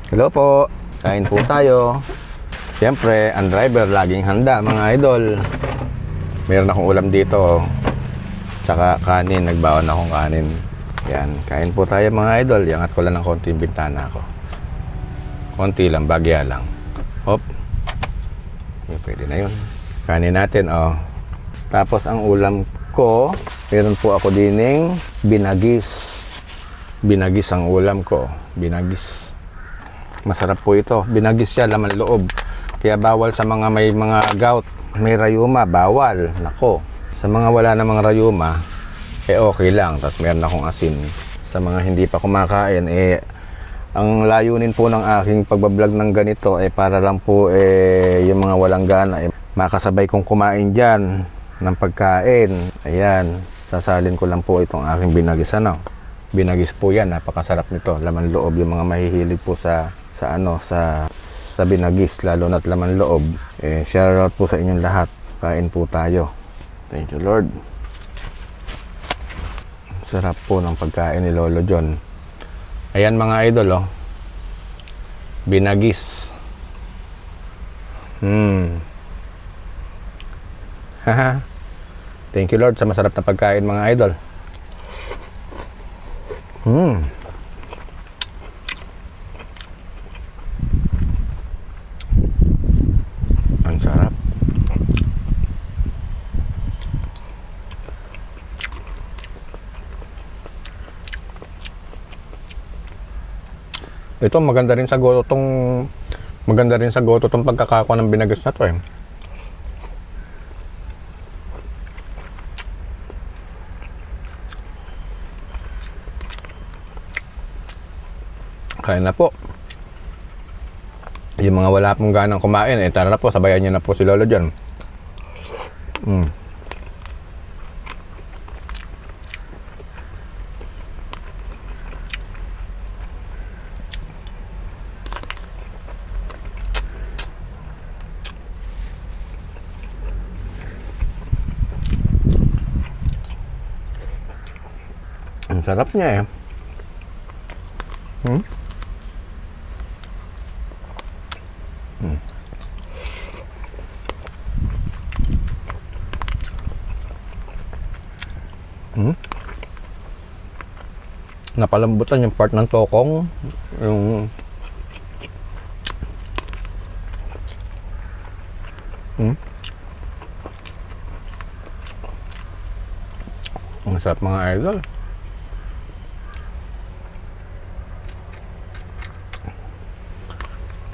Hello po, kain po tayo. Siyempre, ang driver laging handa mga idol. Meron akong ulam dito. Tsaka kanin, nagbaon akong kanin. Yan, kain po tayo mga idol. Iangat ko lang ng konti yung bintana ko. Konti lang, bagya lang. Hop. Yan, pwede na yun. Kanin natin, oh. Tapos ang ulam ko, meron po ako dining binagis. Binagis ang ulam ko. Binagis. Masarap po ito. Binagis siya, laman loob. Kaya bawal sa mga may mga gout. May rayuma, bawal. Nako. Sa mga wala namang rayuma, okay lang. Tapos meron akong asin. Sa mga hindi pa kumakain, ang layunin po ng aking pagbablog ng ganito, para lang po, yung mga walang gana, makasabay kong kumain dyan ng pagkain. Ayan. Sasalin ko lang po itong aking binagis. Binagis po yan. Napakasarap nito. Laman loob. Yung mga mahihilig po sa binagis, lalo na't laman loob, share out po sa inyong lahat. Kain po tayo. Thank you Lord. Sarap po ng pagkain ni Lolo John. Ayan mga idol, oh. Binagis. Haha. Thank you Lord sa masarap na pagkain mga idol. Ang sarap. Ito maganda rin sa goto tong pagkakakuha ng binagis na to eh. Kain na po. Yung mga wala pong ganang kumain, tara na po, sabayan nyo na po si Lolo John. Ang sarap niya eh. Napalambutan yung part ng tokong, yung ang sarap mga idol.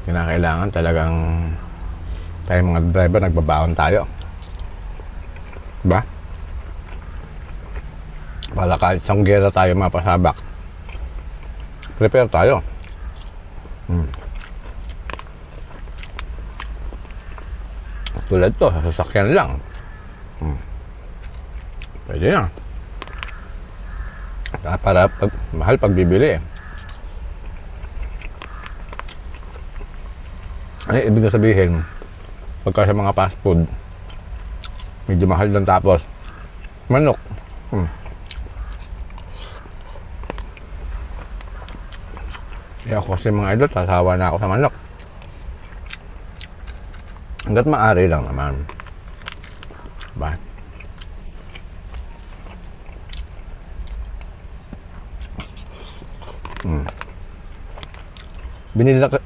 Kinakailangan talagang tayo mga driver nagbabaon tayo, diba? Para kahit isang gera tayo mapasabak, prepare tayo. Tulad to, sa sasakyan lang. Pwede na. Para mahal pagbibili. Ibig sabihin, pagka sa mga fast food, medyo mahal lang, tapos manok. Kaya ako kasi mga idol, sasawa na ako sa manok. Hanggat maaari lang naman. Diba?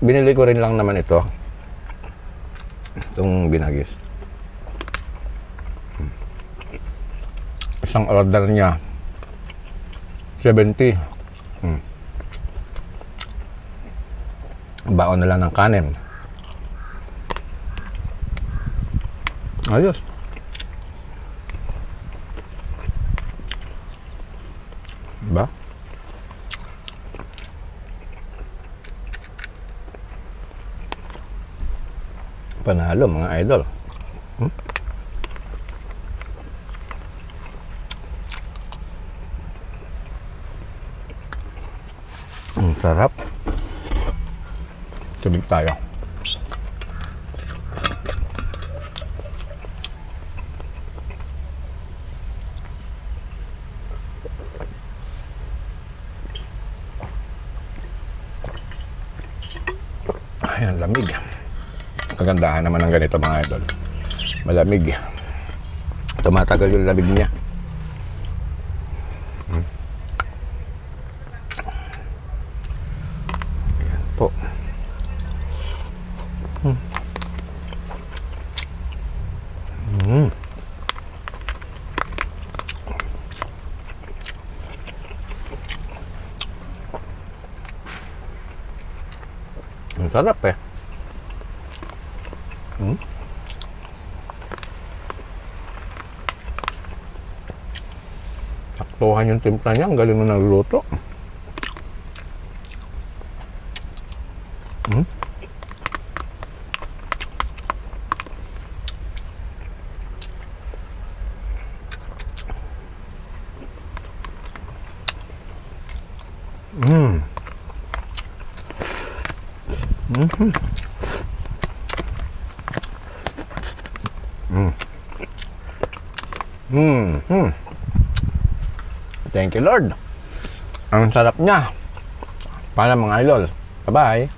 Binili ko rin lang naman itong binagis. Isang order niya 70. Baon na lang ng kanin. Ayos. Diba? Panalo mga idol. Ang sarap. Tubig tayo. Ayan, lamig. Kagandahan naman ng ganito mga idol. Malamig. Tumatagal yung lamig niya. Ayan po. Ang sarap eh. Saktuhan yung timpla niya. Ang galing mo nagluto. Thank you, Lord. Ang sarap niya. Para mga idol. Bye-bye.